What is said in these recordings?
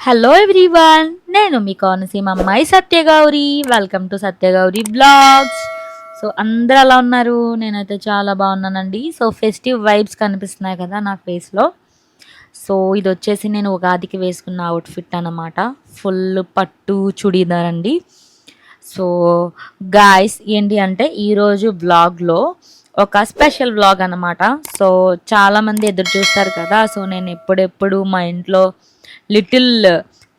Hello everyone, నేను మీ కోనసీమ అమ్మాయి Satyagowri. Welcome to Satyagowri blogs. So అందరూ ఎలా ఉన్నారు? నేనైతే చాలా బాగున్నానండి. సో ఫెస్టివ్ వైబ్స్ కనిపిస్తున్నాయి కదా నా ఫేస్లో. సో ఇది వచ్చేసి నేను ఉగాదికి వేసుకున్న అవుట్ఫిట్ అన్నమాట. ఫుల్ పట్టు చుడీదార్ అండి. సో గాయస్ ఏంటి అంటే ఈరోజు బ్లాగ్లో ఒక స్పెషల్ వ్లాగ్ అనమాట. సో చాలామంది ఎదురు చూస్తారు కదా. సో నేను ఎప్పుడెప్పుడు మా ఇంట్లో లిటిల్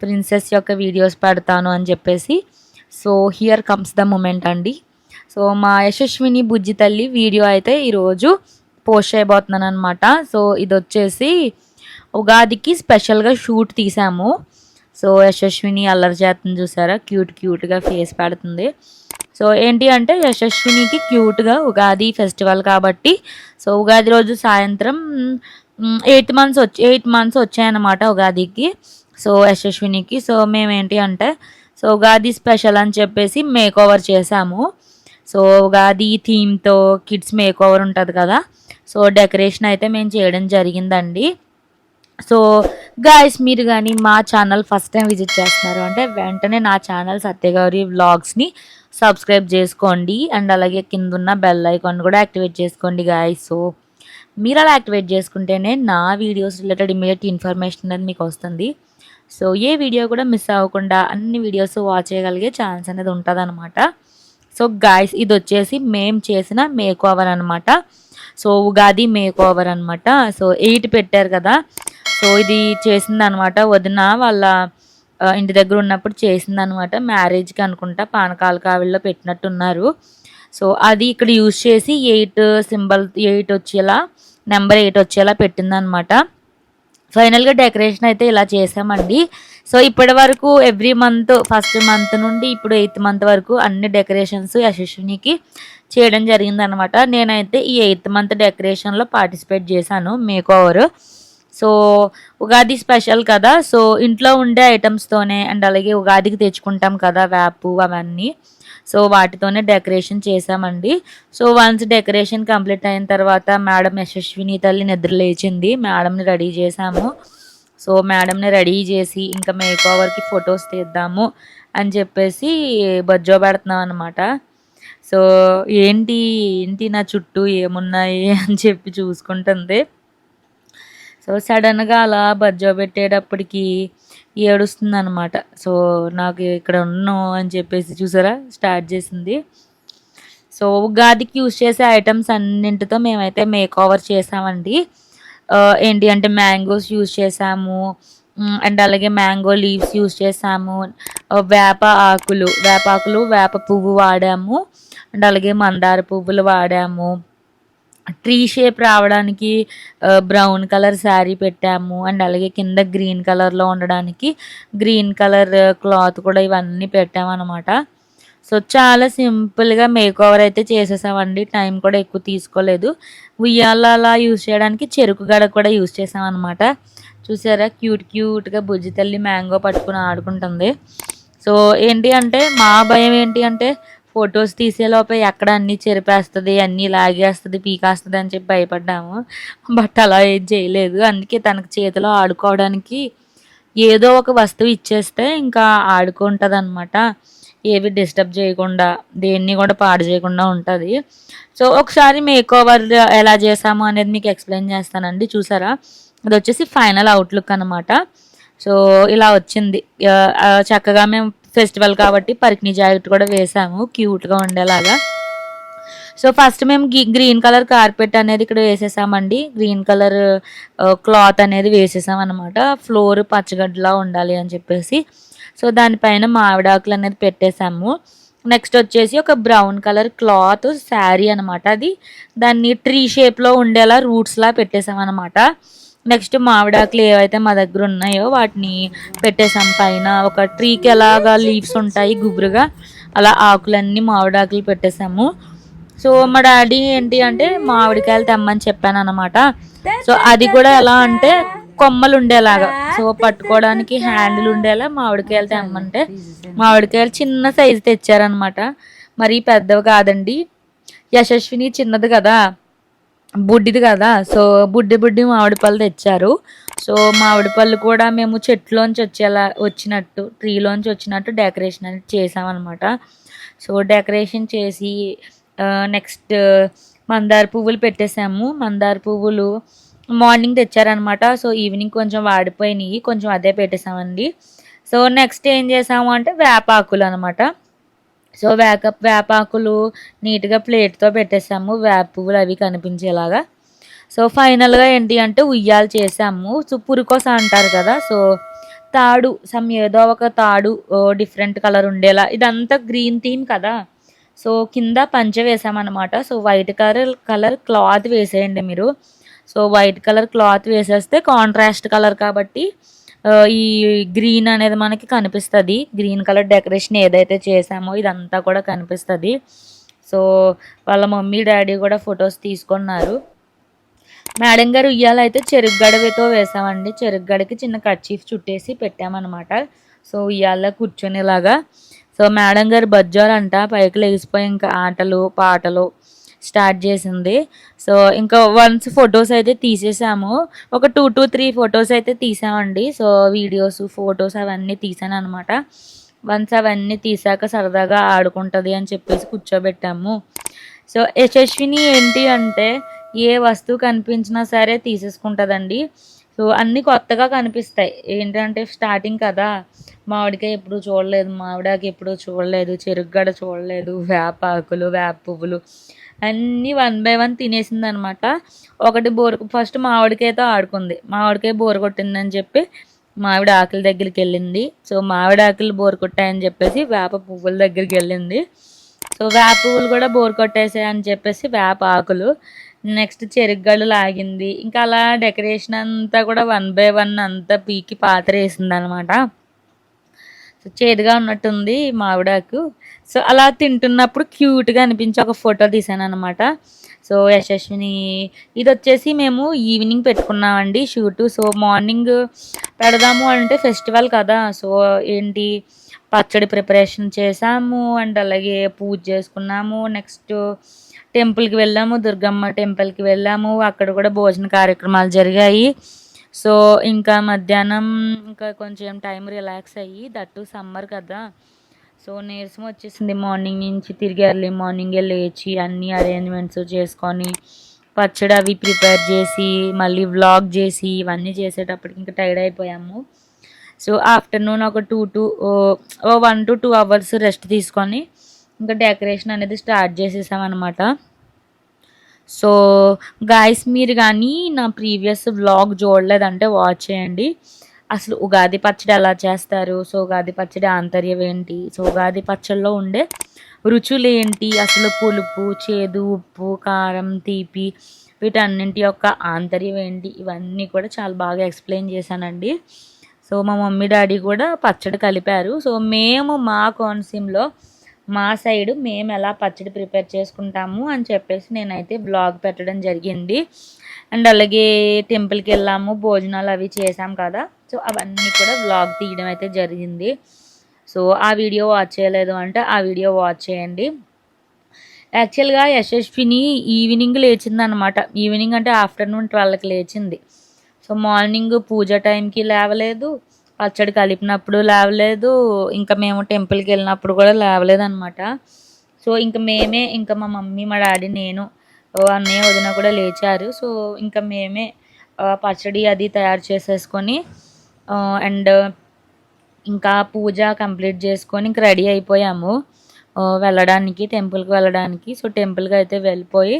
ప్రిన్సెస్ యొక్క వీడియోస్ పెడతాను అని చెప్పేసి. So here comes the moment అండి. సో మా యశస్విని బుజ్జి తల్లి వీడియో అయితే ఈరోజు పోస్ట్ చేయబోతున్నాను అనమాట. సో ఇది వచ్చేసి ఉగాదికి స్పెషల్గా షూట్ తీసాము. సో యశస్విని అల్లరి చేస్తుంది చూసారా, క్యూట్గా ఫేస్ పెడుతుంది. సో ఏంటి అంటే యశస్వినికి క్యూట్గా ఉగాది ఫెస్టివల్ కాబట్టి సో ఉగాది రోజు సాయంత్రం 8 మంత్స్ వచ్చాయన్నమాట ఉగాదికి. సో యశస్వినికి సో మేమేంటి అంటే సో ఉగాది స్పెషల్ అని చెప్పేసి మేక్ ఓవర్ చేసాము. సో ఉగాది థీమ్తో కిడ్స్ మేక్ ఓవర్ ఉంటుంది కదా. సో డెకరేషన్ అయితే మేము చేయడం జరిగిందండి. సో గాయస్ మీరు కానీ మా ఛానల్ ఫస్ట్ టైం విజిట్ చేస్తున్నారు అంటే వెంటనే నా ఛానల్ సత్యగౌరి వ్లాగ్స్ని సబ్స్క్రైబ్ చేసుకోండి. అండ్ అలాగే కింద ఉన్న బెల్ ఐకాన్ కూడా యాక్టివేట్ చేసుకోండి గాయస్. సో మీరు అలా యాక్టివేట్ చేసుకుంటేనే నా వీడియోస్ రిలేటెడ్ ఇమీడియట్ ఇన్ఫర్మేషన్ అనేది మీకు వస్తుంది. సో ఏ వీడియో కూడా మిస్ అవ్వకుండా అన్ని వీడియోస్ వాచ్ చేయగలిగే ఛాన్స్ అనేది ఉంటుంది అనమాట. సో గాయస్ ఇది వచ్చేసి మేము చేసిన మేక్ ఓవర్ అనమాట. సో ఉగాది మేక్ ఓవర్ అనమాట. సో 8 పెట్టారు కదా. సో ఇది చేసిందనమాట వదిన వాళ్ళ ఇంటి దగ్గర ఉన్నప్పుడు చేసిందనమాట. మ్యారేజ్కి అనుకుంటా పానకాల కావిల్లో పెట్టినట్టున్నారు. సో అది ఇక్కడ యూజ్ చేసి 8 సింబల్ 8 వచ్చేలా నెంబర్ 8 వచ్చేలా పెట్టిందనమాట. ఫైనల్గా డెకరేషన్ అయితే ఇలా చేసామండి. సో ఇప్పటి వరకు ఎవ్రీ మంత్ ఫస్ట్ మంత్ నుండి ఇప్పుడు 8th మంత్ వరకు అన్ని డెకరేషన్స్ యశస్వినికి చేయడం జరిగిందనమాట. నేనైతే ఈ 8th మంత్ డెకరేషన్లో పార్టిసిపేట్ చేశాను make over. So Ugadi special కదా. సో ఇంట్లో ఉండే ఐటమ్స్తోనే అండ్ అలాగే ఉగాదికి తెచ్చుకుంటాం కదా వేపు అవన్నీ. సో వాటితోనే డెకరేషన్ చేసామండి. సో వన్స్ డెకరేషన్ కంప్లీట్ అయిన తర్వాత మేడం యశస్విని తల్లి నిద్ర లేచింది. మేడంని రెడీ చేసాము. సో మేడంని రెడీ చేసి ఇంకా మేక్ ఓవర్కి ఫొటోస్ తీద్దాము అని చెప్పేసి బజ్జో పెడుతున్నాం అనమాట. సో ఏంటి ఏంటి నా చుట్టూ ఏమున్నాయి అని చెప్పి చూసుకుంటుంది. సో సడన్గా అలా బజ్జో పెట్టేటప్పటికి ఏడుస్తుంది అనమాట. సో నాకు ఇక్కడ ఉన్నాను అని చెప్పేసి చూసారా స్టార్ట్ చేసింది. సో ఉగాదికి యూజ్ చేసే ఐటమ్స్ అన్నింటితో మేమైతే మేక్ ఓవర్ చేసామండి. ఏంటి అంటే మ్యాంగోస్ యూజ్ చేసాము అండ్ అలాగే మ్యాంగో లీవ్స్ యూజ్ చేసాము. వేపాకులు వేప పువ్వు వాడాము అండ్ అలాగే మందార పువ్వులు వాడాము. ట్రీ షేప్ రావడానికి బ్రౌన్ కలర్ శారీ పెట్టాము అండ్ అలాగే కింద గ్రీన్ కలర్లో ఉండడానికి గ్రీన్ కలర్ క్లాత్ కూడా ఇవన్నీ పెట్టామన్నమాట. సో చాలా సింపుల్గా మేక్ ఓవర్ అయితే చేసేసామండి. టైం కూడా ఎక్కువ తీసుకోలేదు. ఉయ్యాల అలా యూజ్ చేయడానికి చెరుకు గడ కూడా యూజ్ చేసామన్నమాట. చూసారా క్యూట్గా బుజ్జి తల్లి మ్యాంగో పట్టుకుని ఆడుకుంటుంది. సో ఏంటి అంటే మా భయం ఏంటి అంటే ఫొటోస్ తీసేలోపే ఎక్కడ అన్నీ చెరిపేస్తుంది, అన్నీ లాగేస్తుంది, పీకేస్తుంది అని చెప్పి భయపడ్డాము. బట్ అలా ఏం చేయలేదు. అందుకే తనకు చేతిలో ఆడుకోవడానికి ఏదో ఒక వస్తువు ఇచ్చేస్తే ఇంకా ఆడుకుంటుంది అనమాట. ఏవి డిస్టర్బ్ చేయకుండా దేన్ని కూడా పాడు చేయకుండా ఉంటుంది. సో ఒకసారి మేక్ ఓవర్ ఎలా చేసాము అనేది మీకు ఎక్స్ప్లెయిన్ చేస్తానండి. చూసారా అది వచ్చేసి ఫైనల్ అవుట్లుక్ అనమాట. సో ఇలా వచ్చింది. చక్కగా మేము ఫెస్టివల్ కాబట్టి పరికిణి జాకెట్ కూడా వేసాము క్యూట్గా ఉండేలాగా. సో ఫస్ట్ మేము గ్రీన్ కలర్ కార్పెట్ అనేది ఇక్కడ వేసేసామండి. గ్రీన్ కలర్ క్లాత్ అనేది వేసేసాం అనమాట. ఫ్లోర్ పచ్చగడ్డలా ఉండాలి అని చెప్పేసి. సో దానిపైన మామిడాకులు అనేది పెట్టేసాము. నెక్స్ట్ వచ్చేసి ఒక బ్రౌన్ కలర్ క్లాత్ శారీ అనమాట. అది దాన్ని ట్రీ షేప్లో ఉండేలా రూట్స్లా పెట్టేసాం అనమాట. నెక్స్ట్ మామిడాకులు ఏవైతే మా దగ్గర ఉన్నాయో వాటిని పెట్టేసాం పైన. ఒక ట్రీకి ఎలాగా లీవ్స్ ఉంటాయి గుబురుగా అలా ఆకులన్నీ మామిడాకులు పెట్టేసాము. సో మా డాడీ ఏంటి అంటే మామిడికాయలు తెమ్మని చెప్పాను అనమాట. సో అది కూడా ఎలా అంటే కొమ్మలు ఉండేలాగా సో పట్టుకోవడానికి హ్యాండిల్ ఉండేలా మామిడికాయలు తెమ్మంటే మామిడికాయలు చిన్న సైజు తెచ్చారనమాట. మరి పెద్దవి కాదండి. యశస్విని చిన్నది కదా, బుడ్డిది కదా. సో బుడ్డి మామిడి పళ్ళు తెచ్చారు. సో మామిడి పళ్ళు కూడా మేము చెట్లోంచి వచ్చినట్టు ట్రీలోంచి వచ్చినట్టు డెకరేషన్ అనేది చేసామన్నమాట. సో డెకరేషన్ చేసి నెక్స్ట్ మందార పువ్వులు పెట్టేసాము. మందార పువ్వులు మార్నింగ్ తెచ్చారనమాట. సో ఈవినింగ్ కొంచెం వాడిపోయినాయి, కొంచెం అదే పెట్టేసామండి. సో నెక్స్ట్ ఏం చేసాము అంటే వేపాకులు అనమాట. సో వేపాకులు నీట్గా ప్లేట్తో పెట్టేసాము, వేప పువ్వులు అవి కనిపించేలాగా. సో ఫైనల్గా ఏంటి అంటే ఉయ్యాలు చేసాము. సో పురికోస అంటారు కదా, సో తాడు ఏదో ఒక తాడు డిఫరెంట్ కలర్ ఉండేలా, ఇదంతా గ్రీన్ థీమ్ కదా. సో కింద పంచె వేసామన్నమాట. సో వైట్ కలర్ క్లాత్ వేసేయండి మీరు. సో వైట్ కలర్ క్లాత్ వేసేస్తే కాంట్రాస్ట్ కలర్ కాబట్టి ఈ గ్రీన్ అనేది మనకి కనిపిస్తుంది. గ్రీన్ కలర్ డెకరేషన్ ఏదైతే చేసామో ఇదంతా కూడా కనిపిస్తుంది. సో వాళ్ళ మమ్మీ డాడీ కూడా ఫొటోస్ తీసుకున్నారు. మేడం గారు ఉయ్యాలైతే చెరుకు గడవతో వేసామండి. చెరుకు గడకి చిన్న కర్చీఫ్ చుట్టేసి పెట్టామన్నమాట. సో ఉయ్యాల కూర్చొనేలాగా. సో మేడం గారు బజ్జాలంట, పైకి లేచిపోయి ఇంకా ఆటలు పాటలు స్టార్ట్ చేసింది. సో ఇంకా వన్స్ ఫొటోస్ అయితే తీసేసాము. ఒక 2 to 3 ఫొటోస్ అయితే తీసామండి. సో వీడియోస్ ఫొటోస్ అవన్నీ తీసాను అనమాట. వన్స్ అవన్నీ తీసాక సరదాగా ఆడుకుంటుంది అని చెప్పేసి కూర్చోబెట్టాము. సో యశస్విని ఏంటి అంటే ఏ వస్తువు కనిపించినా సరే తీసేసుకుంటుందండి. సో అన్నీ కొత్తగా కనిపిస్తాయి. ఏంటంటే స్టార్టింగ్ కదా, మామిడికాయ ఎప్పుడు చూడలేదు, మామిడాకి ఎప్పుడు చూడలేదు, చెరుగ్గడ చూడలేదు, వేపాకులు వేప పువ్వులు అన్నీ 1 by 1 తినేసింది అనమాట. ఒకటి ఫస్ట్ మామిడికాయతో ఆడుకుంది. మామిడికాయ బోరు కొట్టిందని చెప్పి మామిడి ఆకుల దగ్గరికి వెళ్ళింది. సో మామిడి ఆకులు బోరు కొట్టాయని చెప్పేసి వేప పువ్వుల దగ్గరికి వెళ్ళింది. సో వేప పువ్వులు కూడా బోరు కొట్టేసాయి అని చెప్పేసి వేప ఆకులు, నెక్స్ట్ చెరుగ్గళ్ళు లాగింది. ఇంకా అలా డెకరేషన్ అంతా కూడా 1 by 1 అంతా పీకి పాత్ర వేసింది అనమాట. సో చేదుగా ఉన్నట్టుంది మామిడాకు. సో అలా తింటున్నప్పుడు క్యూట్గా అనిపించి ఒక ఫోటో తీసాను అనమాట. సో యశస్విని ఇది వచ్చేసి మేము ఈవినింగ్ పెట్టుకున్నామండి షూటు. సో మార్నింగ్ పెడదాము అంటే ఫెస్టివల్ కదా, సో ఏంటి పచ్చడి ప్రిపరేషన్ చేసాము అండ్ అలాగే పూజ చేసుకున్నాము. నెక్స్ట్ టెంపుల్కి వెళ్ళాము, దుర్గమ్మ టెంపుల్కి వెళ్ళాము. అక్కడ కూడా భోజన కార్యక్రమాలు జరిగాయి. సో ఇంకా మధ్యాహ్నం ఇంకా కొంచెం టైం రిలాక్స్ అయ్యి, దట్టు సమ్మర్ కదా, సో నీరసం వచ్చేసింది. మార్నింగ్ నుంచి తిరిగి ఎర్లీ మార్నింగే లేచి అన్ని అరేంజ్మెంట్స్ చేసుకొని పచ్చడి అవి ప్రిపేర్ చేసి మళ్ళీ వ్లాగ్ చేసి ఇవన్నీ చేసేటప్పటికి ఇంకా టైర్డ్ అయిపోయాము. సో ఆఫ్టర్నూన్ ఒక 1 to 2 hours రెస్ట్ తీసుకొని ఇంకా డెకరేషన్ అనేది స్టార్ట్ చేసేసామన్నమాట. సో గాయస్ మీరు కానీ నా ప్రీవియస్ వ్లాగ్ చూడలేదంటే వాచ్ చేయండి. అసలు ఉగాది పచ్చడి ఎలా చేస్తారు, సో ఉగాది పచ్చడి ఆంతర్యం ఏంటి, సో ఉగాది పచ్చడిలో ఉండే రుచులు ఏంటి, అసలు పులుపు చేదు ఉప్పు కారం తీపి వీటన్నింటి యొక్క ఆంతర్యం ఏంటి, ఇవన్నీ కూడా చాలా బాగా ఎక్స్ప్లెయిన్ చేశానండి. సో మా మమ్మీ డాడీ కూడా పచ్చడి కలిపారు. సో మేము మా కోనసీమలో మా సైడు మేము ఎలా పచ్చడి ప్రిపేర్ చేసుకుంటాము అని చెప్పేసి నేనైతే బ్లాగ్ పెట్టడం జరిగింది. అండ్ అలాగే టెంపుల్కి వెళ్ళాము, భోజనాలు అవి చేసాం కదా, సో అవన్నీ కూడా వ్లాగ్ తీయడం అయితే జరిగింది. సో ఆ వీడియో వాచ్ చేయలేదు అంటే ఆ వీడియో వాచ్ చేయండి. యాక్చువల్గా యశస్విని ఈవినింగ్ లేచిందనమాట. ఈవినింగ్ అంటే ఆఫ్టర్నూన్ 12కి లేచింది. సో మార్నింగ్ పూజ టైంకి లేవలేదు, పచ్చడి కలిపినప్పుడు లేవలేదు, ఇంకా మేము టెంపుల్కి వెళ్ళినప్పుడు కూడా లేవలేదు అనమాట. సో ఇంకా మా మమ్మీ మా డాడీ నేను అన్నయ్య వదిన కూడా లేచారు. సో ఇంకా మేమే పచ్చడి అది తయారు చేసేసుకొని అండ్ ఇంకా పూజ కంప్లీట్ చేసుకొని ఇంకా రెడీ అయిపోయాము వెళ్ళడానికి, టెంపుల్కి వెళ్ళడానికి. సో టెంపుల్కి అయితే వెళ్ళిపోయి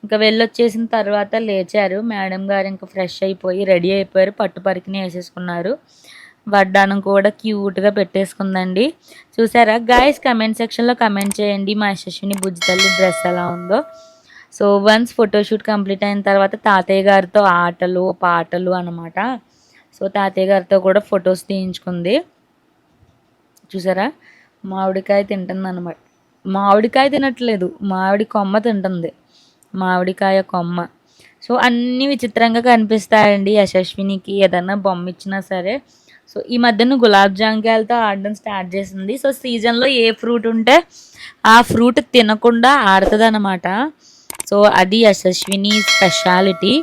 ఇంకా వెళ్ళొచ్చేసిన తర్వాత లేచారు మేడం గారు, ఇంకా ఫ్రెష్ అయిపోయి రెడీ అయిపోయారు, పట్టు పరికిని వేసేసుకున్నారు. వడ్డానం కూడా క్యూట్గా పెట్టేసుకుందండి. చూసారా గాయస్, కమెంట్ సెక్షన్లో కమెంట్ చేయండి మా యశస్విని బుజ్జి తల్లి డ్రెస్ ఎలా ఉందో. సో వన్స్ ఫోటోషూట్ కంప్లీట్ అయిన తర్వాత తాతయ్య గారితో ఆటలు పాటలు అనమాట. సో తాతయ్య గారితో కూడా ఫొటోస్ తీయించుకుంది. చూసారా మామిడికాయ తింటుంది అనమాట. మామిడికాయ తినట్లేదు, మామిడి కొమ్మ తింటుంది, మామిడికాయ కొమ్మ. సో అన్నీ విచిత్రంగా కనిపిస్తాయండి యశస్వినికి ఏదన్నా బొమ్మ ఇచ్చినా సరే. సో ఈ మధ్యన గులాబ్ జాంకాయలతో ఆడడం స్టార్ట్ చేసింది. సో సీజన్లో ఏ ఫ్రూట్ ఉంటే ఆ ఫ్రూట్ తినకుండా ఆడుతుంది అనమాట. సో అది యశస్విని స్పెషాలిటీ.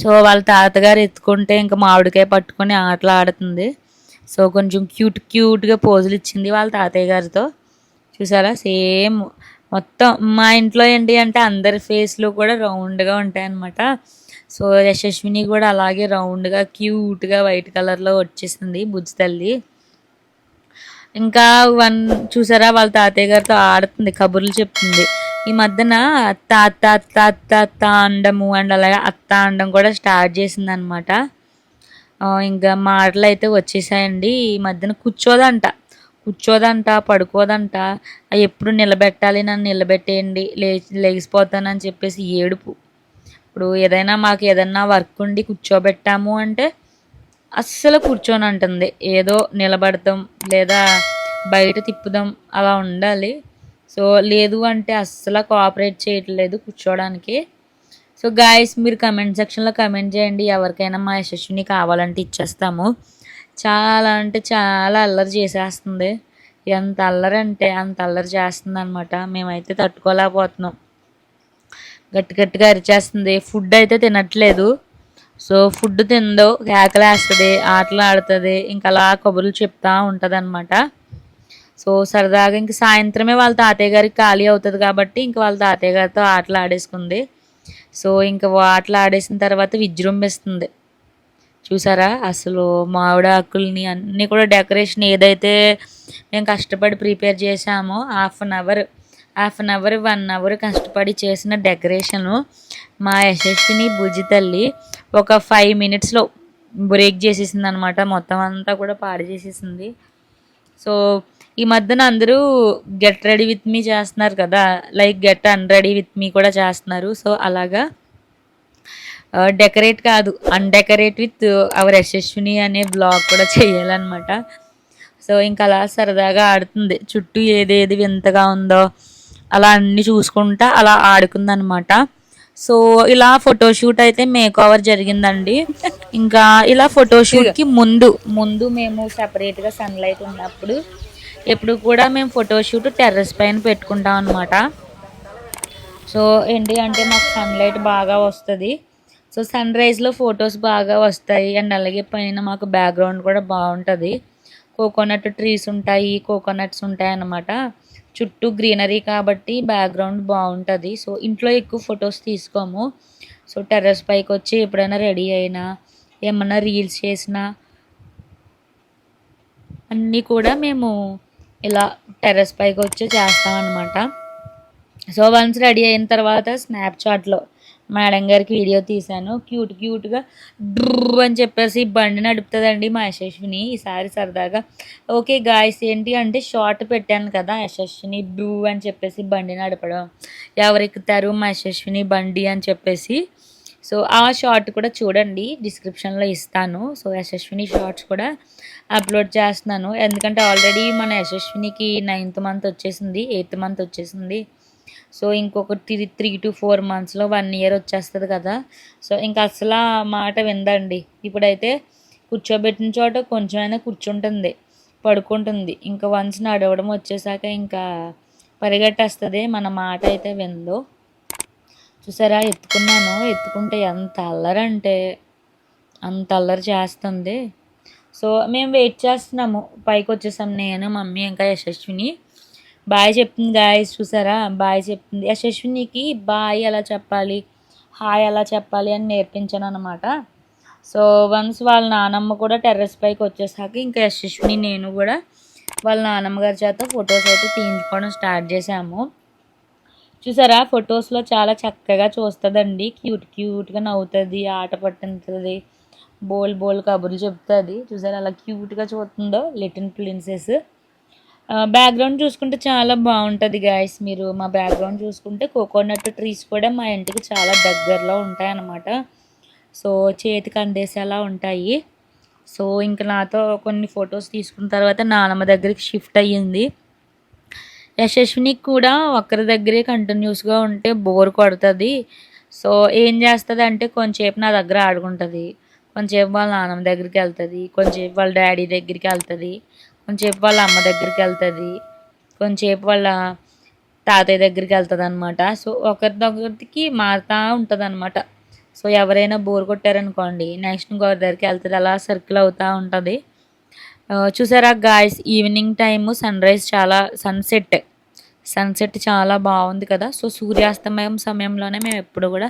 సో వాళ్ళ తాతగారు ఎత్తుకుంటే ఇంకా మామిడికాయ పట్టుకొని ఆటలు ఆడుతుంది. సో కొంచెం క్యూట్ క్యూట్గా పోజులు ఇచ్చింది వాళ్ళ తాతయ్య గారితో. చూసారా సేమ్ మొత్తం మా ఇంట్లో ఏంటి అంటే అందరి ఫేస్లు కూడా రౌండ్గా ఉంటాయన్నమాట. సో యశస్విని కూడా అలాగే రౌండ్గా క్యూట్గా వైట్ కలర్లో వచ్చేసింది బుజ్జి తల్లి. ఇంకా చూసారా వాళ్ళ తాతయ్య గారితో ఆడుతుంది, కబుర్లు చెప్తుంది. ఈ మధ్యన అత్త అత్త అత్త అత్త అత్త అండము అండ్ అలాగే అత్త అండం కూడా స్టార్ట్ చేసింది అనమాట. ఇంకా మాటలు అయితే వచ్చేసాయండి. ఈ మధ్యన కూర్చోదంట, పడుకోదంట. ఎప్పుడు నిలబెట్టాలి, నన్ను నిలబెట్టేయండి, లేచిపోతానని చెప్పేసి ఏడుపు. ఇప్పుడు మాకు ఏదైనా వర్క్ ఉండి కూర్చోబెట్టాము అంటే అస్సలు కూర్చొని అంటుంది. ఏదో నిలబడతాం లేదా బయట తిప్పుదాం అలా ఉండాలి. సో లేదు అంటే అస్సలు కోఆపరేట్ చేయట్లేదు కూర్చోవడానికి. సో గాయస్ మీరు కమెంట్ సెక్షన్లో కమెంట్ చేయండి, ఎవరికైనా మా యశస్విని కావాలంటే ఇచ్చేస్తాము. చాలా అంటే చాలా అల్లరి చేసేస్తుంది. ఎంత అల్లరి అంటే అంత అల్లరి చేస్తుంది అనమాట. మేమైతే తట్టుకోలేకపోతున్నాం. గట్టి గట్టిగా అరిచేస్తుంది. ఫుడ్ అయితే తినట్లేదు. సో ఫుడ్ తిందో కేకలేస్తుంది, ఆటలు ఆడుతుంది, ఇంకా అలా కబుర్లు చెప్తా ఉంటుంది అనమాట. సో సరదాగా ఇంక సాయంత్రమే వాళ్ళ తాతయ్య గారికి ఖాళీ అవుతుంది కాబట్టి ఇంక వాళ్ళ తాతయ్య గారితో ఆటలు ఆడేసుకుంది. సో ఇంకా ఆటలు ఆడేసిన తర్వాత విజృంభిస్తుంది. చూసారా అసలు మామిడి ఆకుల్ని అన్నీ కూడా డెకరేషన్ ఏదైతే మేము కష్టపడి ప్రిపేర్ చేసామో హాఫ్ అన్ అవర్ 1 అవర్ కష్టపడి చేసిన డెకరేషను మా యశస్విని బుజ్జి తల్లి ఒక 5 మినిట్స్లో బ్రేక్ చేసేసింది అనమాట. మొత్తం అంతా కూడా పాడు చేసేసింది. సో ఈ మధ్యన అందరూ గెట్ రెడీ విత్ మీ చేస్తున్నారు కదా, లైక్ గెట్ అన్రెడీ విత్ మీ కూడా చేస్తున్నారు. సో అలాగా డెకరేట్ కాదు, అన్డెకరేట్ విత్ అవర్ యశస్విని అనే బ్లాగ్ కూడా చేయాలన్నమాట. సో ఇంకా అలా సరదాగా ఆడుతుంది. చుట్టూ ఏదేది వింతగా ఉందో అలా అన్నీ చూసుకుంటా అలా ఆడుకుందనమాట. సో ఇలా ఫోటోషూట్ అయితే మేక్ ఓవర్ జరిగిందండి. ఇంకా ఇలా ఫోటోషూట్కి ముందు మేము సపరేట్గా సన్లైట్ ఉన్నప్పుడు ఎప్పుడు కూడా మేము ఫోటోషూట్ టెర్రస్ పైన పెట్టుకుంటాం అనమాట. సో ఏంటి అంటే మాకు సన్లైట్ బాగా వస్తుంది. సో సన్ రైజ్లో ఫొటోస్ బాగా వస్తాయి. అండ్ అలాగే పైన మాకు బ్యాక్గ్రౌండ్ కూడా బాగుంటుంది. కోకోనట్ ట్రీస్ ఉంటాయి, కోకోనట్స్ ఉంటాయి అన్నమాట. చుట్టూ గ్రీనరీ కాబట్టి బ్యాక్గ్రౌండ్ బాగుంటుంది. సో ఇంట్లో ఎక్కువ ఫొటోస్ తీసుకోము. సో టెర్రస్ పైకి వచ్చి ఎప్పుడైనా రెడీ అయినా ఏమన్నా రీల్స్ చేసినా అన్నీ కూడా మేము ఇలా టెర్రస్ పైకి వచ్చి చేస్తామన్నమాట. సో వన్స్ రెడీ అయిన తర్వాత స్నాప్చాట్లో మేడం గారికి వీడియో తీశాను. క్యూట్గా డ్రూ అని చెప్పేసి బండి నడుపుతుందండి మా యశస్విని ఈసారి సరదాగా. ఓకే గాయస్ ఏంటి అంటే షార్ట్ పెట్టాను కదా యశస్విని డ్రూ అని చెప్పేసి బండి నడపడం, ఎవరు ఎక్కుతారు మా యశస్విని బండి అని చెప్పేసి. సో ఆ షార్ట్ కూడా చూడండి, డిస్క్రిప్షన్లో ఇస్తాను. సో యశస్విని షార్ట్స్ కూడా అప్లోడ్ చేస్తున్నాను. ఎందుకంటే ఆల్రెడీ మన యశస్వినికి 9th మంత్ వచ్చేసింది, 8th మంత్ వచ్చేసింది. సో ఇంకొక 3 to 4 మంత్స్లో 1 year వచ్చేస్తుంది కదా. సో ఇంకా అసలు మాట విందండి. ఇప్పుడైతే కూర్చోబెట్టిన చోట కొంచెమైనా కూర్చుంటుంది, పడుకుంటుంది. ఇంకా వన్స్ నడవడం వచ్చేసాక ఇంకా పరిగెట్టేస్తుంది. మన మాట అయితే విందో. చూసారా ఎత్తుకుంటే ఎంత అల్లరంటే అంత అల్లరి చేస్తుంది. సో మేము వెయిట్ చేస్తున్నాము, పైకి వచ్చేసాం నేను, మమ్మీ, ఇంకా యశస్విని. బాయ్ చెప్తుంది గాయస్, చూసారా బాయ్ చెప్తుంది. యశస్వినికి బాయ్ ఎలా చెప్పాలి, హాయ్ ఎలా చెప్పాలి అని నేర్పించాను అనమాట. సో వన్స్ వాళ్ళ నానమ్మ కూడా టెర్రస్ పైకి వచ్చేసాక ఇంకా యశస్విని నేను కూడా వాళ్ళ నానమ్మ గారి చేత ఫొటోస్ అయితే తీయించుకోవడం స్టార్ట్ చేసాము. చూసారా ఫొటోస్లో చాలా చక్కగా చూస్తుందండి. క్యూట్గా నవ్వుతుంది, ఆట పట్టింటుంది, బోల్ కబుర్లు చెప్తుంది. చూసారా అలా క్యూట్గా చూస్తుందో లిటిల్ ప్రిన్సెస్. బ్యాక్గ్రౌండ్ చూసుకుంటే చాలా బాగుంటుంది గాయస్. మీరు మా బ్యాక్గ్రౌండ్ చూసుకుంటే కోకోనట్ ట్రీస్ కూడా మా ఇంటికి చాలా దగ్గరలో ఉంటాయి అన్నమాట. సో చేతికి అందేసేలా ఉంటాయి. సో ఇంకా నాతో కొన్ని ఫొటోస్ తీసుకున్న తర్వాత నానమ్మ దగ్గరికి షిఫ్ట్ అయ్యింది. యశస్వినికి కూడా ఒక్కరి దగ్గరే కంటిన్యూస్గా ఉంటే బోర్ కొడుతుంది. సో ఏం చేస్తుంది అంటే కొంచెంసేపు నా దగ్గర ఆడుకుంటుంది, కొంచెంసేపు వాళ్ళ నాన్నమ్మ దగ్గరికి వెళ్తుంది, కొంచెంసేపు వాళ్ళ డాడీ దగ్గరికి వెళ్తుంది, కొంచెంసేపు వాళ్ళ అమ్మ దగ్గరికి వెళ్తుంది, కొంచెంసేపు వాళ్ళ తాతయ్య దగ్గరికి వెళ్తుంది అనమాట. సో ఒకరిదొకరికి మారుతూ ఉంటుంది అనమాట. సో ఎవరైనా బోర్ కొట్టారనుకోండి నెక్స్ట్ గోదావరికి వెళ్తుంది, అలా సర్కిల్ అవుతూ ఉంటుంది. చూసారా గాయస్, ఈవినింగ్ టైము సన్సెట్ చాలా బాగుంది కదా. సో సూర్యాస్తమయం సమయంలోనే మేము ఎప్పుడు కూడా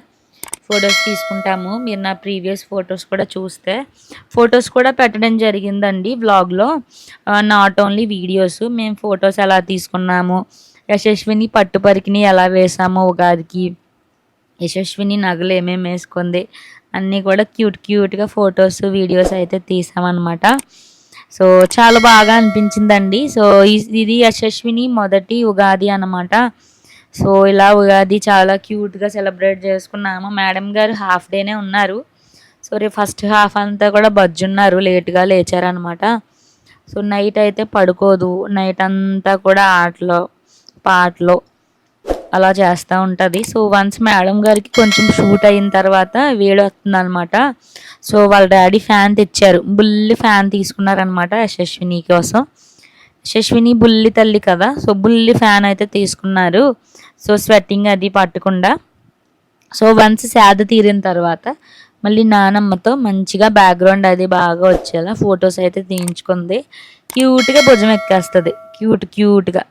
ఫొటోస్ తీసుకుంటాము. మీరు నా ప్రీవియస్ ఫొటోస్ కూడా చూస్తే ఫొటోస్ కూడా పెట్టడం జరిగిందండి వ్లాగ్లో, నాట్ ఓన్లీ వీడియోస్. మేము ఫొటోస్ ఎలా తీసుకున్నాము, యశస్విని పట్టు పరికిని ఎలా వేసాము ఉగాదికి, యశస్విని నగలు ఏమేమి వేసుకుంది అన్నీ కూడా క్యూట్గా ఫొటోస్ వీడియోస్ అయితే తీసామన్నమాట. సో చాలా బాగా అనిపించిందండి. సో ఇది యశస్విని మొదటి ఉగాది అన్నమాట. సో ఇలా ఉగాది చాలా క్యూట్గా సెలబ్రేట్ చేసుకున్నాము. మేడం గారు హాఫ్ డేనే ఉన్నారు. సో రేపు ఫస్ట్ హాఫ్ అంతా కూడా బజ్జున్నారు, లేట్గా లేచారనమాట. సో నైట్ అయితే పడుకోదు, నైట్ అంతా కూడా ఆటలో పాటలో అలా చేస్తూ ఉంటుంది. సో వన్స్ మేడం గారికి కొంచెం షూట్ అయిన తర్వాత వేడి వస్తుంది అనమాట. సో వాళ్ళ డాడీ ఫ్యాన్ తెచ్చారు, బుల్లి ఫ్యాన్ తీసుకున్నారనమాట యశస్విని కోసం. యశస్విని బుల్లి తల్లి కదా, సో బుల్లి ఫ్యాన్ అయితే తీసుకున్నారు. సో స్వెట్టింగ్ అది పట్టకుండా. సో వన్స్ సేద తీరిన తర్వాత మళ్ళీ నానమ్మతో మంచిగా బ్యాక్గ్రౌండ్ అది బాగా వచ్చేలా ఫొటోస్ అయితే తీయించుకుంది. క్యూట్గా భుజం ఎక్కేస్తుంది, క్యూట్గా.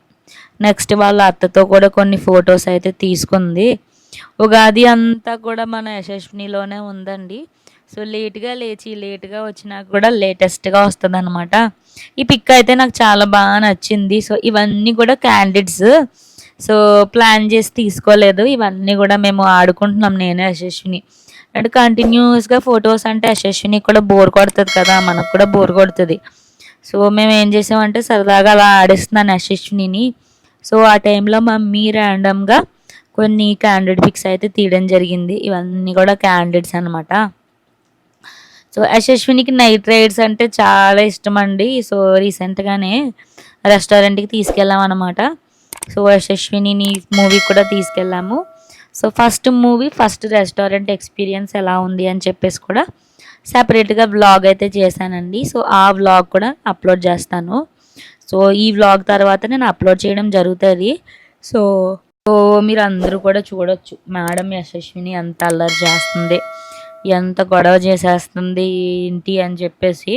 నెక్స్ట్ వాళ్ళ అత్తతో కూడా కొన్ని ఫొటోస్ అయితే తీసుకుంది. ఉగాది అంతా కూడా మన యశస్వినిలోనే ఉందండి. సో లేట్గా లేచి లేట్గా వచ్చినా కూడా లేటెస్ట్గా వస్తుంది అనమాట. ఈ పిక్ అయితే నాకు చాలా బాగా నచ్చింది. సో ఇవన్నీ కూడా క్యాండిడేట్స్, సో ప్లాన్ చేసి తీసుకోలేదు, ఇవన్నీ కూడా మేము ఆడుకుంటున్నాం నేను యశస్విని. అండ్ కంటిన్యూస్గా ఫొటోస్ అంటే యశస్విని కూడా బోర్ కొడుతుంది కదా, మనకు కూడా బోర్ కొడుతుంది. సో మేము ఏం చేసామంటే సరదాగా అలా ఆడిస్తున్నాను యశస్విని. సో ఆ టైంలో మమ్మీ ర్యాండమ్గా కొన్ని క్యాండిడేట్ పిక్స్ అయితే తీయడం జరిగింది. ఇవన్నీ కూడా క్యాండిడేట్స్ అనమాట. సో యశస్వినికి నైట్ రైడ్స్ అంటే చాలా ఇష్టం అండి. సో రీసెంట్గానే రెస్టారెంట్కి తీసుకెళ్ళాం అనమాట. సో యశస్విని మూవీ కూడా తీసుకెళ్ళాము. సో ఫస్ట్ రెస్టారెంట్ ఎక్స్పీరియన్స్ ఎలా ఉంది అని చెప్పేసి కూడా సపరేట్గా వ్లాగ్ అయితే చేశానండి. సో ఆ వ్లాగ్ కూడా అప్లోడ్ చేస్తాను. సో ఈ వ్లాగ్ తర్వాత నేను అప్లోడ్ చేయడం జరుగుతుంది. సో మీరు అందరూ కూడా చూడొచ్చు మేడం యశస్విని ఎంత అల్లరి చేస్తుంది, ఎంత గొడవ చేసేస్తుంది ఏంటి అని చెప్పేసి.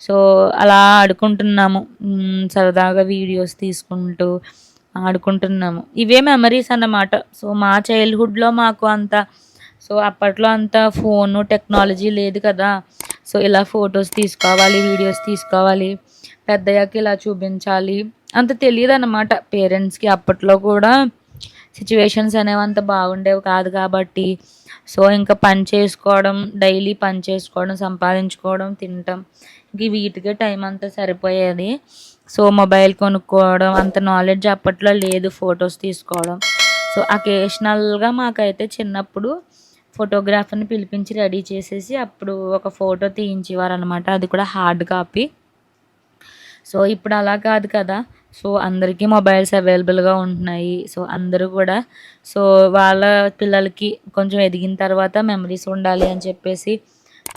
సో అలా ఆడుకుంటున్నాము, సరదాగా వీడియోస్ తీసుకుంటూ ఆడుకుంటున్నాము. ఇవే మెమరీస్ అన్నమాట. సో మా చైల్డ్హుడ్లో మాకు అంత, సో అప్పట్లో అంత ఫోను టెక్నాలజీ లేదు కదా. సో ఇలా ఫొటోస్ తీసుకోవాలి, వీడియోస్ తీసుకోవాలి, పెద్దయ్యాక ఇలా చూపించాలి అంత తెలియదు అన్నమాట పేరెంట్స్కి. అప్పట్లో కూడా సిచ్యువేషన్స్ అనేవి అంత బాగుండేవి కాదు కాబట్టి. సో ఇంకా పని చేసుకోవడం, డైలీ పని చేసుకోవడం, సంపాదించుకోవడం, తినటం, ఇంక వీటికే టైం అంతా సరిపోయేది. సో మొబైల్ కొనుక్కోవడం అంత నాలెడ్జ్ అప్పట్లో లేదు, ఫొటోస్ తీసుకోవడం. సో అకేషనల్గా మాకైతే చిన్నప్పుడు ఫోటోగ్రాఫర్ని పిలిపించి రెడీ చేసేసి అప్పుడు ఒక ఫోటో తీయించేవారు అనమాట, అది కూడా హార్డ్ కాపీ. సో ఇప్పుడు అలా కాదు కదా. సో అందరికీ మొబైల్స్ అవైలబుల్గా ఉంటున్నాయి. సో అందరూ కూడా సో వాళ్ళ పిల్లలకి కొంచెం ఎదిగిన తర్వాత మెమరీస్ ఉండాలి అని చెప్పేసి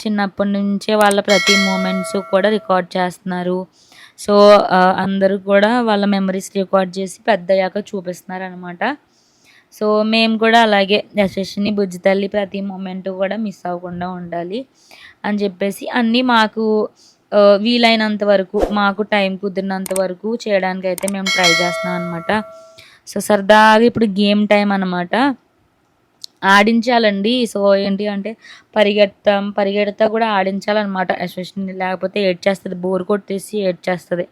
చిన్నప్పటి నుంచే వాళ్ళ ప్రతి మూమెంట్స్ కూడా రికార్డ్ చేస్తున్నారు. సో అందరూ కూడా వాళ్ళ మెమరీస్ రికార్డ్ చేసి పెద్దయ్యాక చూపిస్తున్నారు అనమాట. సో మేము కూడా అలాగే యశస్విని బుజ్జి తల్లి ప్రతి మూమెంట్ కూడా మిస్ అవ్వకుండా ఉండాలి అని చెప్పేసి అన్నీ మాకు వీలైనంత వరకు, మాకు టైం కుదిరినంత వరకు చేయడానికి అయితే మేము ట్రై చేస్తున్నాం అనమాట. సో సరదాగా ఇప్పుడు గేమ్ టైం అనమాట, ఆడించాలండి. సో ఏంటి అంటే పరిగెడతా కూడా ఆడించాలన్నమాట యశస్విని, లేకపోతే ఏడ్చేస్తుంది, బోర్ కొట్టేసి ఏడ్చేస్తుంది.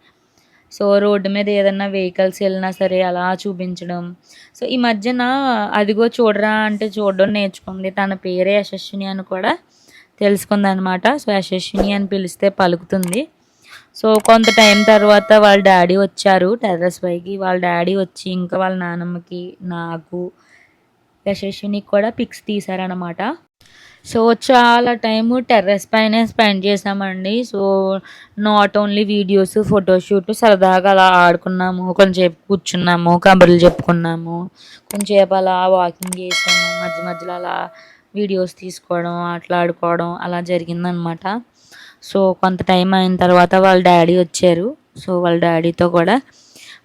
సో రోడ్డు మీద ఏదన్నా వెహికల్స్ వెళ్ళినా సరే అలా చూపించడం. సో ఈ మధ్యన అదిగో చూడరా అంటే చూడడం నేర్చుకుంది, తన పేరే యశస్విని అని కూడా తెలుసుకుంది అనమాట. సో యశస్విని అని పిలిస్తే పలుకుతుంది. సో కొంత టైం తర్వాత వాళ్ళ డాడీ వచ్చారు టెర్రస్ పైకి. వాళ్ళ డాడీ వచ్చి ఇంకా వాళ్ళ నాన్నమ్మకి, నాకు, యశస్వినికి కూడా పిక్స్ తీశారనమాట. సో చాలా టైము టెర్రస్ పైనే స్పెండ్ చేసామండి. So not only videos, photoshoot, సరదాగా అలా ఆడుకున్నాము, కొంచెంసేపు కూర్చున్నాము, కబుర్లు చెప్పుకున్నాము, కొంచెంసేపు అలా వాకింగ్ చేసాము, మధ్యలో అలా వీడియోస్ తీసుకోవడం, ఆటలాడుకోవడం అలా జరిగిందనమాట. సో కొంత టైం అయిన తర్వాత వాళ్ళ డాడీ వచ్చారు. సో వాళ్ళ డాడీతో కూడా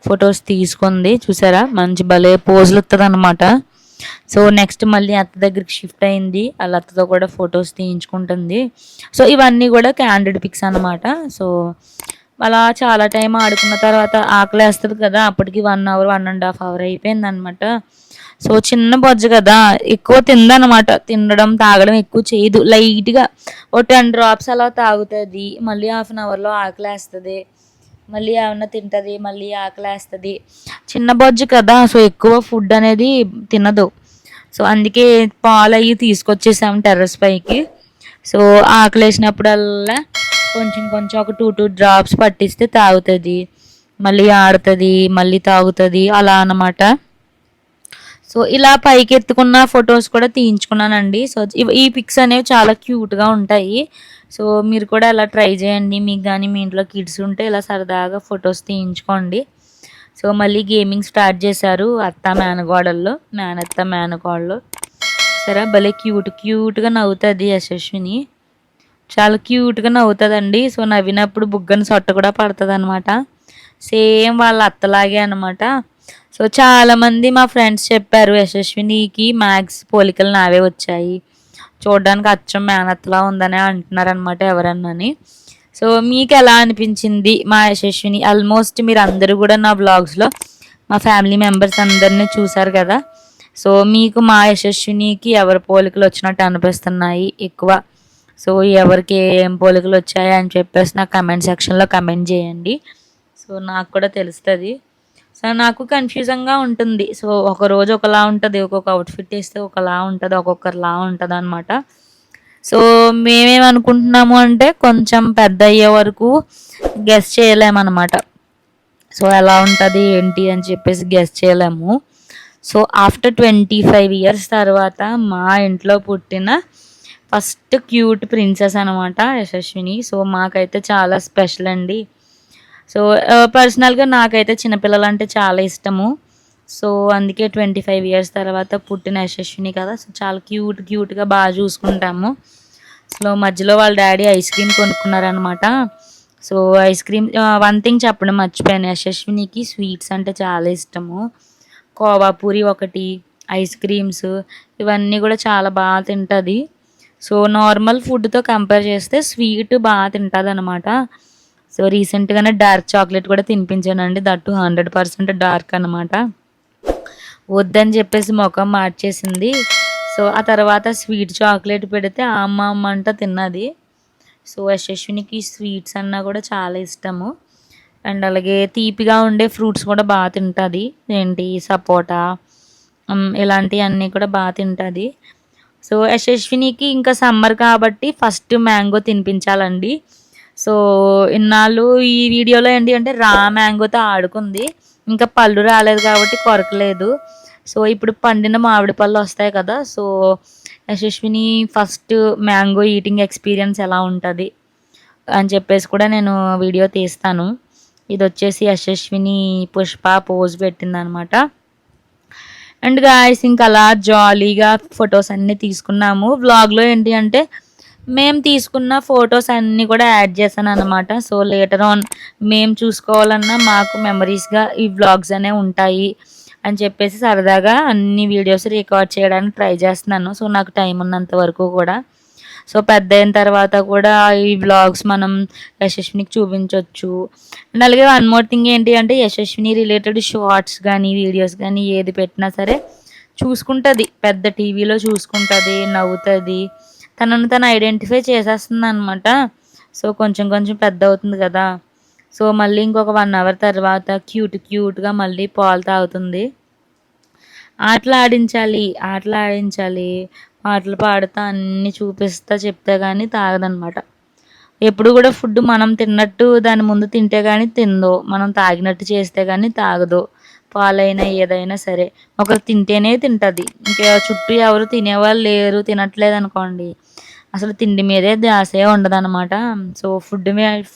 ఫొటోస్ తీసుకుంది. చూసారా మంచి భలే పోజులు వస్తుంది అనమాట. సో నెక్స్ట్ మళ్ళీ అత్త దగ్గరికి షిఫ్ట్ అయింది, వాళ్ళ అత్తతో కూడా ఫొటోస్ తీయించుకుంటుంది. సో ఇవన్నీ కూడా క్యాండిడ్ పిక్స్ అనమాట. సో అలా చాలా టైం ఆడుకున్న తర్వాత ఆకలేస్తుంది కదా, అప్పటికి 1 అవర్ 1.5 అవర్ అయిపోయిందనమాట. సో చిన్న బొజ్జ కదా, ఎక్కువ తిందనమాట. తినడం తాగడం ఎక్కువ చేయదు, లైట్గా ఓ 10 డ్రాప్స్ అలా తాగుతుంది. మళ్ళీ హాఫ్ అన్ అవర్లో ఆకలేస్తుంది, మళ్ళీ ఏమన్నా తింటుంది, మళ్ళీ ఆకలేస్తుంది. చిన్న బొజ్జు కదా, సో ఎక్కువ ఫుడ్ అనేది తినదు. సో అందుకే పాలు అవి తీసుకొచ్చేసాము టెర్రస్ పైకి. సో ఆకలేసినప్పుడల్లా కొంచెం కొంచెం ఒక 2 డ్రాప్స్ పట్టిస్తే తాగుతుంది, మళ్ళీ ఆడుతుంది, మళ్ళీ తాగుతుంది, అలా అన్నమాట. సో ఇలా పైకి ఎత్తుకున్న ఫొటోస్ కూడా తీయించుకున్నానండి. సో ఈ పిక్స్ అనేవి చాలా క్యూట్గా ఉంటాయి. సో మీరు కూడా ఇలా ట్రై చేయండి. మీకు కానీ మీ ఇంట్లో కిడ్స్ ఉంటే ఇలా సరదాగా ఫొటోస్ తీయించుకోండి. సో మళ్ళీ గేమింగ్ స్టార్ట్ చేశారు అత్త మేనగోడల్లో, మేనత్త మేనకోడలు. సరే భలే క్యూట్గా నవ్వుతుంది యశస్విని, చాలా క్యూట్గా నవ్వుతుందండి. సో నవ్వినప్పుడు బుగ్గని సొట్ట కూడా పడుతుంది అనమాట, సేమ్ వాళ్ళ అత్తలాగే అనమాట. సో చాలామంది మా ఫ్రెండ్స్ చెప్పారు యశస్వినికి మ్యాథ్స్ పోలికలు నావే వచ్చాయి, చూడడానికి అచ్చం మేనత్తలా ఉందని అంటున్నారు అనమాట ఎవరన్నాని. సో మీకు ఎలా అనిపించింది మా యశస్విని? ఆల్మోస్ట్ మీరు అందరూ కూడా నా బ్లాగ్స్లో మా ఫ్యామిలీ మెంబర్స్ అందరినీ చూసారు కదా. సో మీకు మా యశస్వినికి ఎవరి పోలికలు వచ్చినట్టు అనిపిస్తున్నాయి ఎక్కువ? సో ఎవరికి ఏం పోలికలు వచ్చాయి అని చెప్పేసి నాకు కమెంట్ సెక్షన్లో కమెంట్ చేయండి. సో నాకు కూడా తెలుస్తుంది. సో నాకు కన్ఫ్యూజన్గా ఉంటుంది. సో ఒక రోజు ఒకలా ఉంటుంది, ఒక్కొక్క అవుట్ఫిట్ వేస్తే ఒకలా ఉంటుంది, ఒక్కొక్కరిలా ఉంటుంది అనమాట. సో మేమేమనుకుంటున్నాము అంటే కొంచెం పెద్ద అయ్యే వరకు గెస్ చేయలేమన్నమాట. సో ఎలా ఉంటుంది ఏంటి అని చెప్పేసి గెస్ చేయలేము. సో ఆఫ్టర్ 25 ఇయర్స్ తర్వాత మా ఇంట్లో పుట్టిన ఫస్ట్ క్యూట్ ప్రిన్సెస్ అనమాట యశస్విని. సో మాకైతే చాలా స్పెషల్ అండి. సో పర్సనల్గా నాకైతే చిన్నపిల్లలు అంటే చాలా ఇష్టము. సో అందుకే 25 ఇయర్స్ తర్వాత పుట్టిన యశస్విని కదా, సో చాలా క్యూట్గా బాగా చూసుకుంటాము. సో మధ్యలో వాళ్ళ డాడీ ఐస్ క్రీమ్ కొనుక్కున్నారనమాట. So ice cream one thing చెప్పడం మర్చిపోయాను, యశస్వినికి స్వీట్స్ అంటే చాలా ఇష్టము. కోవాపూరి ఒకటి, ఐస్ క్రీమ్స్, ఇవన్నీ కూడా చాలా బాగా తింటుంది. సో నార్మల్ ఫుడ్తో కంపేర్ చేస్తే స్వీట్ బాగా తింటుంది అనమాట. సో రీసెంట్గానే డార్క్ చాక్లెట్ కూడా తినిపించానండి, దట్టు 100% డార్క్ అనమాట. వద్దని చెప్పేసి ముఖం మార్చేసింది. సో ఆ తర్వాత స్వీట్ చాక్లెట్ పెడితే అమ్మ అంట తిన్నది. సో యశస్వినికి స్వీట్స్ అన్నా కూడా చాలా ఇష్టము. అండ్ అలాగే తీపిగా ఉండే ఫ్రూట్స్ కూడా బాగా తింటుంది, ఏంటి సపోటా ఇలాంటివన్నీ కూడా బాగా తింటుంది. సో యశస్వినికి ఇంకా సమ్మర్ కాబట్టి ఫస్ట్ మ్యాంగో తినిపించాలండి. సో ఇన్నాళ్ళు ఈ వీడియోలో ఏంటి అంటే రా మ్యాంగోతో ఆడుకుంది, ఇంకా పళ్ళు రాలేదు కాబట్టి కొరకలేదు. సో ఇప్పుడు పండిన మామిడి పళ్ళు వస్తాయి కదా, సో యశస్విని ఫస్ట్ మ్యాంగో ఈటింగ్ ఎక్స్పీరియన్స్ ఎలా ఉంటుంది అని చెప్పేసి కూడా నేను వీడియో తీస్తాను. ఇది వచ్చేసి యశస్విని పుష్ప పోజ్ పెట్టిందనమాట. అండ్ గాయస్ ఇంకా అలా జాలీగా ఫొటోస్ అన్నీ తీసుకున్నాము. వ్లాగ్లో ఏంటి అంటే మేము తీసుకున్న ఫొటోస్ అన్నీ కూడా యాడ్ చేశాను అనమాట. సో లేటర్ ఆన్ మేము చూసుకోవాలన్నా మాకు మెమరీస్గా ఈ వ్లాగ్స్ అనేవి ఉంటాయి అని చెప్పేసి సరదాగా అన్ని వీడియోస్ రికార్డ్ చేయడానికి ట్రై చేస్తున్నాను. సో నాకు టైం ఉన్నంత వరకు కూడా. సో పెద్ద అయిన తర్వాత కూడా ఈ వ్లాగ్స్ మనం యశస్వినికి చూపించవచ్చు. అండ్ అలాగే వన్ మోర్ థింగ్ ఏంటి అంటే యశస్విని రిలేటెడ్ షార్ట్స్ కానీ వీడియోస్ కానీ ఏది పెట్టినా సరే చూసుకుంటుంది, పెద్ద టీవీలో చూసుకుంటుంది, నవ్వుతుంది, తనను తను ఐడెంటిఫై చేసేస్తుంది అనమాట. సో కొంచెం కొంచెం పెద్ద అవుతుంది కదా. సో మళ్ళీ ఇంకొక 1 అవర్ తర్వాత క్యూట్గా మళ్ళీ పాలు తాగుతుంది. ఆటలు ఆడించాలి పాటలు పాడుతా అన్నీ చూపిస్తా చెప్తే కానీ తాగదనమాట. ఎప్పుడు కూడా ఫుడ్ మనం తిన్నట్టు దాని ముందు తింటే కానీ తిందో, మనం తాగినట్టు చేస్తే కానీ తాగదు. పాలైనా ఏదైనా సరే ఒకరు తింటేనే తింటుంది, ఇంకా చుట్టూ ఎవరు తినేవాళ్ళు లేరు, తినట్లేదు అనుకోండి, అసలు తిండి మీదే ధ్యాసే ఉండదన్నమాట. సో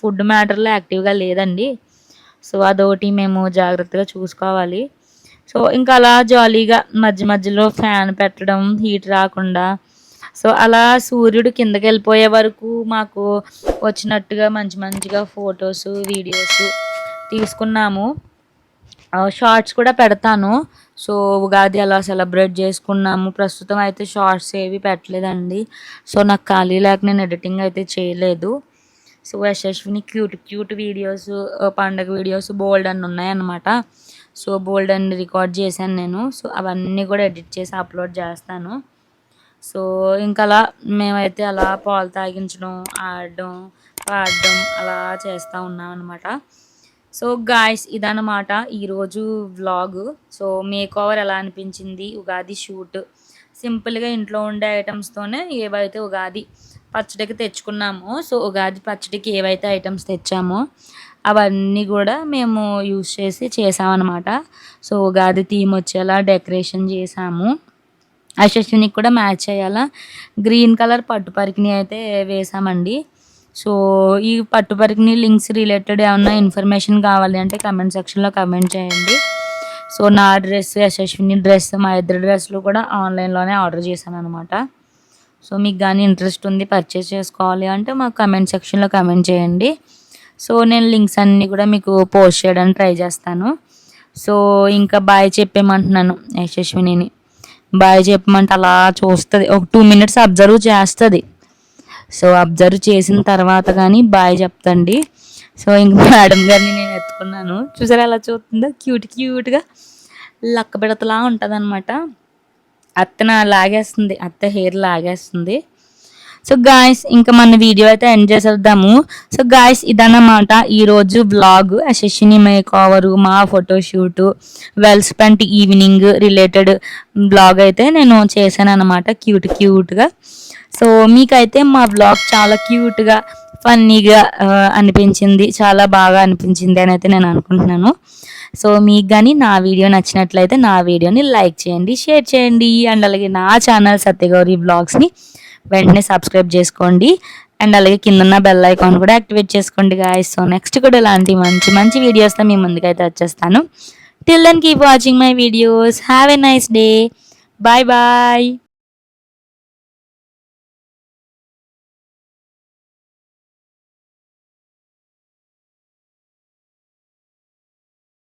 ఫుడ్ మ్యాటర్లో యాక్టివ్గా లేదండి. సో అదొకటి మేము జాగ్రత్తగా చూసుకోవాలి. సో ఇంకా అలా జాలీగా మధ్య మధ్యలో ఫ్యాన్ పెట్టడం హీట్ రాకుండా. సో అలా సూర్యుడు కిందకి వెళ్ళిపోయే వరకు మాకు వచ్చినట్టుగా మంచిగా ఫొటోస్ వీడియోస్ తీసుకున్నాము. షార్ట్స్ కూడా పెడతాను. సో ఉగాది అలా సెలబ్రేట్ చేసుకున్నాము. ప్రస్తుతం అయితే షార్ట్స్ ఏవి పెట్టలేదండి. సో నాకు ఖాళీ లేక నేను ఎడిటింగ్ అయితే చేయలేదు. సో యశస్విని క్యూట్ క్యూట్ వీడియోస్, పండగ వీడియోస్ బోల్డ్ అని ఉన్నాయన్నమాట. సో బోల్డ్ అని రికార్డ్ చేశాను నేను. సో అవన్నీ కూడా ఎడిట్ చేసి అప్లోడ్ చేస్తాను. సో ఇంకా అలా మేమైతే అలా పాలు తాగించడం, ఆడడం, పాడడం అలా చేస్తూ ఉన్నాం అనమాట. సో గాయ్స్ ఇదన్నమాట ఈరోజు వ్లాగ్. సో మేక్ ఓవర్ ఎలా అనిపించింది, ఉగాది షూట్ సింపుల్గా ఇంట్లో ఉండే ఐటమ్స్తోనే ఏవైతే ఉగాది పచ్చడికి తెచ్చుకున్నామో, సో ఉగాది పచ్చడికి ఏవైతే ఐటమ్స్ తెచ్చామో అవన్నీ కూడా మేము యూస్ చేసి చేసామన్నమాట. సో ఉగాది థీమ్ వచ్చేలా డెకరేషన్ చేసాము. యశస్వినికి కూడా మ్యాచ్ అయ్యేలా గ్రీన్ కలర్ పట్టు పరికిణి అయితే వేసామండి. సో ఈ పట్టు పరికిణి లింక్స్ రిలేటెడ్ ఏమన్నా ఇన్ఫర్మేషన్ కావాలి అంటే కమెంట్ సెక్షన్లో కమెంట్ చేయండి. సో నా డ్రెస్, యశస్విని డ్రెస్, మా ఇద్దరు డ్రెస్సులు కూడా ఆన్లైన్లోనే ఆర్డర్ చేశాను అనమాట. సో మీకు కానీ ఇంట్రెస్ట్ ఉంది పర్చేస్ చేసుకోవాలి అంటే మాకు కమెంట్ సెక్షన్లో కమెంట్ చేయండి. సో నేను లింక్స్ అన్నీ కూడా మీకు పోస్ట్ చేయడానికి ట్రై చేస్తాను. సో ఇంకా బాయ్ చెప్పేమంటున్నాను యశస్వినిని. బాయ్ చెప్పమంటే అలా చూస్తుంది, ఒక 2 minutes అబ్జర్వ్ చేస్తుంది. సో అబ్జర్వ్ చేసిన తర్వాత కానీ బాయ్ చెప్తండి. సో ఇంక మేడం గారిని నేను ఎత్తుకున్నాను, చూసారా ఎలా చూస్తుందో, క్యూట్గా లక్క బిడతలా ఉంటుంది అనమాట. అత్త లాగేస్తుంది, అత్త హెయిర్ లాగేస్తుంది. సో గాయస్ ఇంకా మన వీడియో అయితే ఎండ్ చేసేద్దాము. సో గాయస్ ఇదన్నమాట ఈరోజు బ్లాగ్. యశస్విని మేక్ ఓవర్, మా photoshoot, well spent evening related blog అయితే నేను చేశాను అనమాట, క్యూట్గా. సో మీకైతే మా బ్లాగ్ చాలా క్యూట్గా ఫన్నీగా అనిపించింది, చాలా బాగా అనిపించింది అని అయితే నేను అనుకుంటున్నాను. సో మీకు కానీ నా వీడియో నచ్చినట్లయితే నా వీడియోని లైక్ చేయండి, షేర్ చేయండి. అండ్ అలాగే నా ఛానల్ సత్యగౌరి బ్లాగ్స్ని వెంటనే సబ్స్క్రైబ్ చేసుకోండి. అండ్ అలాగే కింద బెల్ ఐకాన్ కూడా యాక్టివేట్ చేసుకోండి గాయస్. సో నెక్స్ట్ కూడా ఇలాంటి మంచి వీడియోస్తో మీ ముందుకైతే వచ్చేస్తాను. Till then keep watching my videos. Have a nice day. Bye.